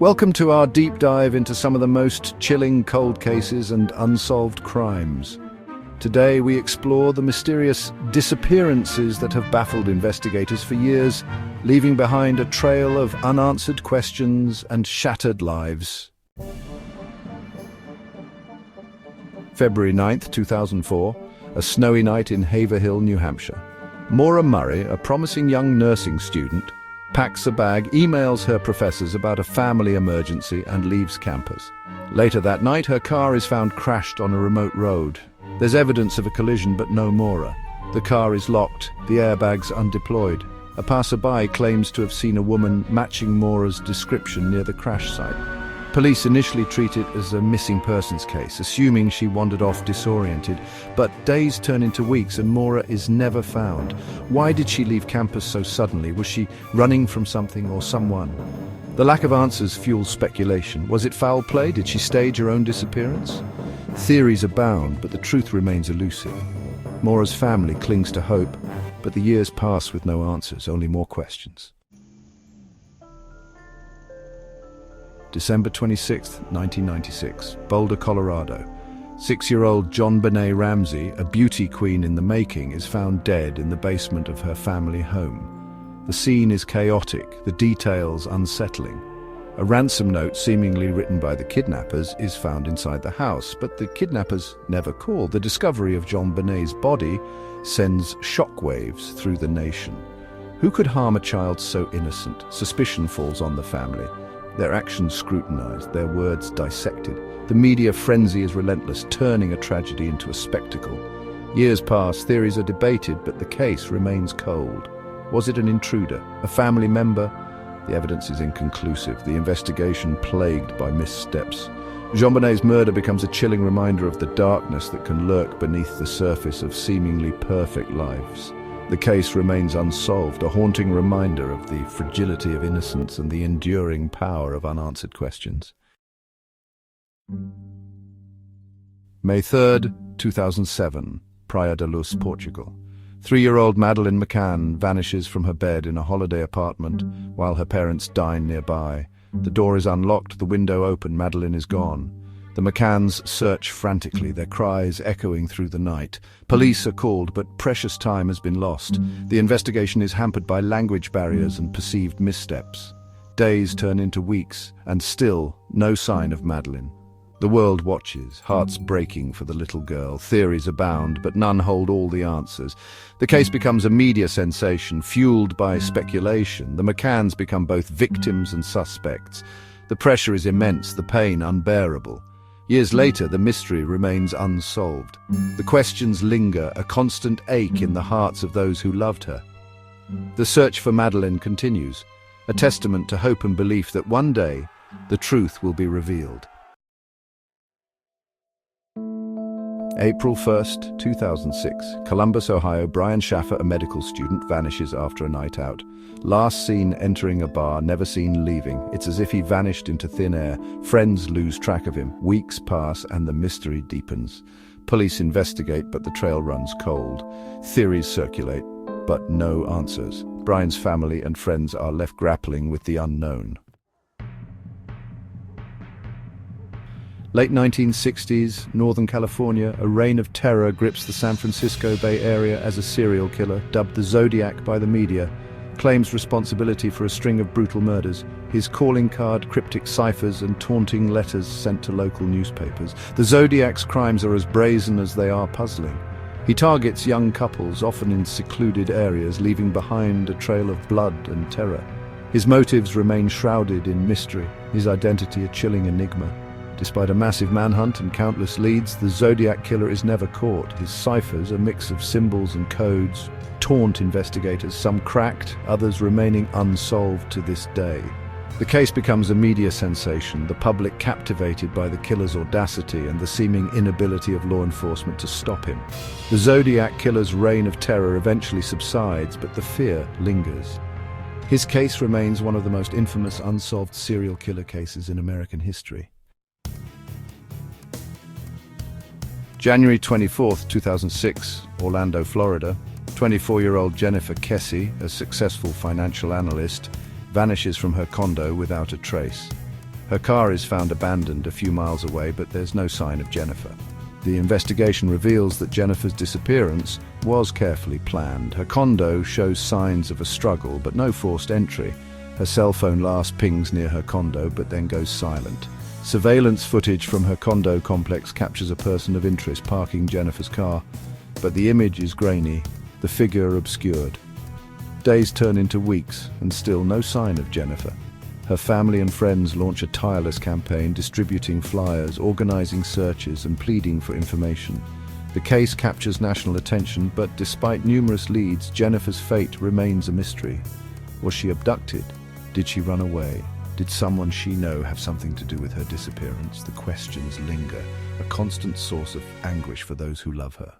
Welcome to our deep dive into some of the most chilling cold cases and unsolved crimes. Today we explore the mysterious disappearances that have baffled investigators for years, leaving behind a trail of unanswered questions and shattered lives. February 9th, 2004, a snowy night in Haverhill, New Hampshire. Maura Murray, a promising young nursing student, packs a bag, emails her professors about a family emergency and leaves campus. Later that night, her car is found crashed on a remote road. There's evidence of a collision, but no Maura. The car is locked, the airbags undeployed. A passerby claims to have seen a woman matching Maura's description near the crash site. Police initially treat it as a missing persons case, assuming she wandered off disoriented, but days turn into weeks and Maura is never found. Why did she leave campus so suddenly? Was she running from something or someone? The lack of answers fuels speculation. Was it foul play? Did she stage her own disappearance? Theories abound, but the truth remains elusive. Maura's family clings to hope, but the years pass with no answers, only more questions. December 26, 1996, Boulder, Colorado. 6-year-old JonBenet Ramsey, a beauty queen in the making, is found dead in the basement of her family home. The scene is chaotic, the details unsettling. A ransom note, seemingly written by the kidnappers, is found inside the house, but the kidnappers never call. The discovery of JonBenet's body sends shockwaves through the nation. Who could harm a child so innocent? Suspicion falls on the family. Their actions scrutinized, their words dissected. The media frenzy is relentless, turning a tragedy into a spectacle. Years pass, theories are debated, but the case remains cold. Was it an intruder, a family member? The evidence is inconclusive, the investigation plagued by missteps. JonBenet's murder becomes a chilling reminder of the darkness that can lurk beneath the surface of seemingly perfect lives. The case remains unsolved, a haunting reminder of the fragility of innocence and the enduring power of unanswered questions. May 3rd, 2007, Praia da Luz, Portugal. 3-year-old Madeleine McCann vanishes from her bed in a holiday apartment while her parents dine nearby. The door is unlocked, the window open, Madeleine is gone. The McCanns search frantically, their cries echoing through the night. Police are called, but precious time has been lost. The investigation is hampered by language barriers and perceived missteps. Days turn into weeks, and still no sign of Madeleine. The world watches, hearts breaking for the little girl. Theories abound, but none hold all the answers. The case becomes a media sensation, fueled by speculation. The McCanns become both victims and suspects. The pressure is immense, the pain unbearable. Years later, the mystery remains unsolved. The questions linger, a constant ache in the hearts of those who loved her. The search for Madeleine continues, a testament to hope and belief that one day the truth will be revealed. April 1st, 2006, Columbus, Ohio. Brian Schaffer, a medical student, vanishes after a night out. Last seen entering a bar, never seen leaving. It's as if he vanished into thin air. Friends lose track of him. Weeks pass and the mystery deepens. Police investigate, but the trail runs cold. Theories circulate, but no answers. Brian's family and friends are left grappling with the unknown. Late 1960s, Northern California, a reign of terror grips the San Francisco Bay Area as a serial killer, dubbed the Zodiac by the media, claims responsibility for a string of brutal murders. His calling card, cryptic ciphers and taunting letters sent to local newspapers. The Zodiac's crimes are as brazen as they are puzzling. He targets young couples, often in secluded areas, leaving behind a trail of blood and terror. His motives remain shrouded in mystery, his identity a chilling enigma. Despite a massive manhunt and countless leads, the Zodiac killer is never caught. His ciphers, a mix of symbols and codes, taunt investigators, some cracked, others remaining unsolved to this day. The case becomes a media sensation, the public captivated by the killer's audacity and the seeming inability of law enforcement to stop him. The Zodiac killer's reign of terror eventually subsides, but the fear lingers. His case remains one of the most infamous unsolved serial killer cases in American history. January 24, 2006, Orlando, Florida. 24-year-old Jennifer Kesey, a successful financial analyst, vanishes from her condo without a trace. Her car is found abandoned a few miles away, but there's no sign of Jennifer. The investigation reveals that Jennifer's disappearance was carefully planned. Her condo shows signs of a struggle, but no forced entry. Her cell phone last pings near her condo, but then goes silent. Surveillance footage from her condo complex captures a person of interest parking Jennifer's car, but the image is grainy, the figure obscured. Days turn into weeks, and still no sign of Jennifer. Her family and friends launch a tireless campaign, distributing flyers, organizing searches, and pleading for information. The case captures national attention, but despite numerous leads, Jennifer's fate remains a mystery. Was she abducted? Did she run away? Did someone she knows have something to do with her disappearance? The questions linger, a constant source of anguish for those who love her.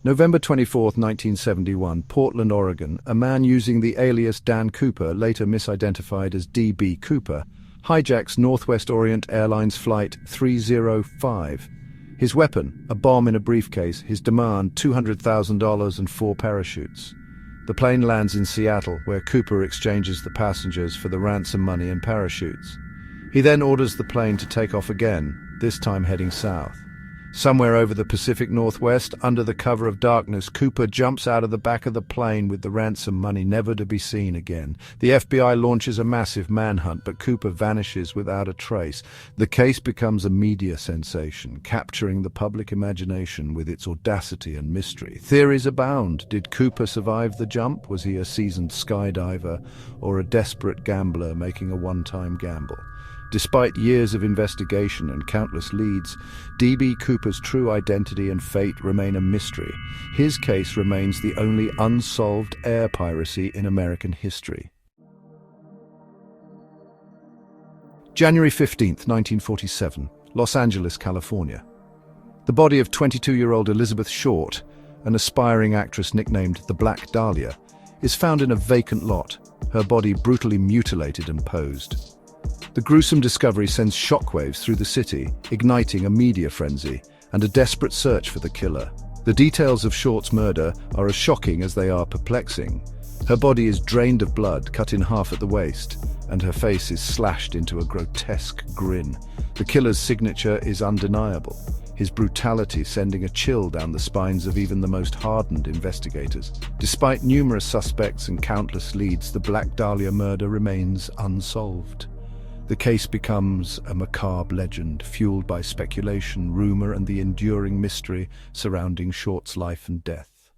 November 24, 1971, Portland, Oregon. A man using the alias Dan Cooper, later misidentified as D.B. Cooper, hijacks Northwest Orient Airlines Flight 305. His weapon, a bomb in a briefcase, his demand $200,000 and 4 parachutes. The plane lands in Seattle, where Cooper exchanges the passengers for the ransom money and parachutes. He then orders the plane to take off again, this time heading south. Somewhere over the Pacific Northwest, under the cover of darkness, Cooper jumps out of the back of the plane with the ransom money, never to be seen again. The FBI launches a massive manhunt, but Cooper vanishes without a trace. The case becomes a media sensation, capturing the public imagination with its audacity and mystery. Theories abound. Did Cooper survive the jump? Was he a seasoned skydiver or a desperate gambler making a one-time gamble? Despite years of investigation and countless leads, D.B. Cooper's true identity and fate remain a mystery. His case remains the only unsolved air piracy in American history. January 15, 1947, Los Angeles, California. The body of 22-year-old Elizabeth Short, an aspiring actress nicknamed the Black Dahlia, is found in a vacant lot, her body brutally mutilated and posed. The gruesome discovery sends shockwaves through the city, igniting a media frenzy and a desperate search for the killer. The details of Short's murder are as shocking as they are perplexing. Her body is drained of blood, cut in half at the waist, and her face is slashed into a grotesque grin. The killer's signature is undeniable, his brutality sending a chill down the spines of even the most hardened investigators. Despite numerous suspects and countless leads, the Black Dahlia murder remains unsolved. The case becomes a macabre legend, fueled by speculation, rumor, and the enduring mystery surrounding Short's life and death.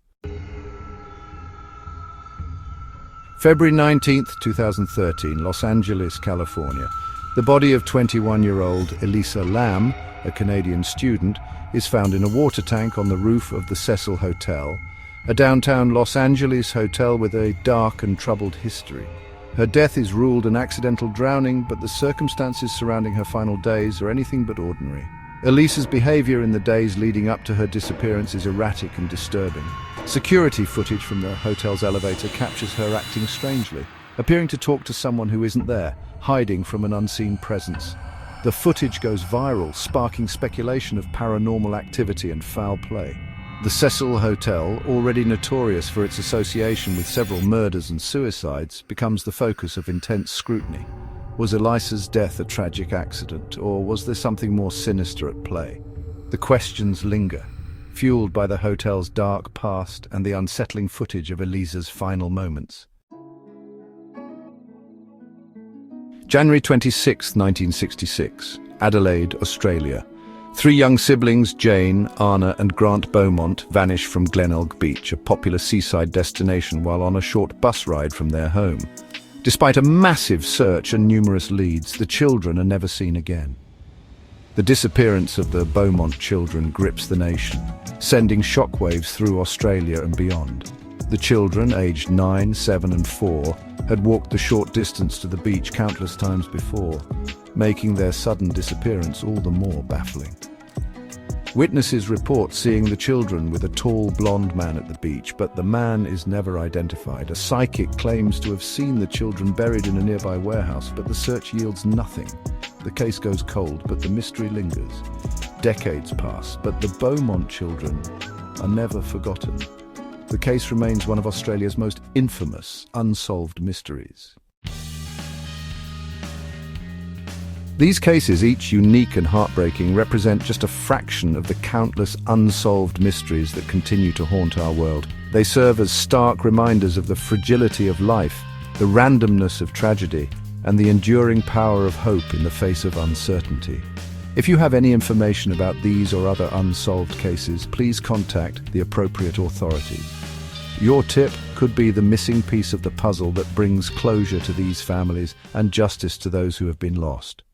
February 19, 2013, Los Angeles, California. The body of 21-year-old Elisa Lam, a Canadian student, is found in a water tank on the roof of the Cecil Hotel, a downtown Los Angeles hotel with a dark and troubled history. Her death is ruled an accidental drowning, but the circumstances surrounding her final days are anything but ordinary. Elisa's behavior in the days leading up to her disappearance is erratic and disturbing. Security footage from the hotel's elevator captures her acting strangely, appearing to talk to someone who isn't there, hiding from an unseen presence. The footage goes viral, sparking speculation of paranormal activity and foul play. The Cecil Hotel, already notorious for its association with several murders and suicides, becomes the focus of intense scrutiny. Was Elisa's death a tragic accident, or was there something more sinister at play? The questions linger, fueled by the hotel's dark past and the unsettling footage of Elisa's final moments. January 26, 1966, Adelaide, Australia. 3 young siblings, Jane, Anna and Grant Beaumont, vanish from Glenelg Beach, a popular seaside destination, while on a short bus ride from their home. Despite a massive search and numerous leads, the children are never seen again. The disappearance of the Beaumont children grips the nation, sending shockwaves through Australia and beyond. The children, aged 9, 7 and 4, had walked the short distance to the beach countless times before, making their sudden disappearance all the more baffling. Witnesses report seeing the children with a tall blonde man at the beach, but the man is never identified. A psychic claims to have seen the children buried in a nearby warehouse, but the search yields nothing. The case goes cold, but the mystery lingers. Decades pass, but the Beaumont children are never forgotten. The case remains one of Australia's most infamous unsolved mysteries. These cases, each unique and heartbreaking, represent just a fraction of the countless unsolved mysteries that continue to haunt our world. They serve as stark reminders of the fragility of life, the randomness of tragedy, and the enduring power of hope in the face of uncertainty. If you have any information about these or other unsolved cases, please contact the appropriate authorities. Your tip could be the missing piece of the puzzle that brings closure to these families and justice to those who have been lost.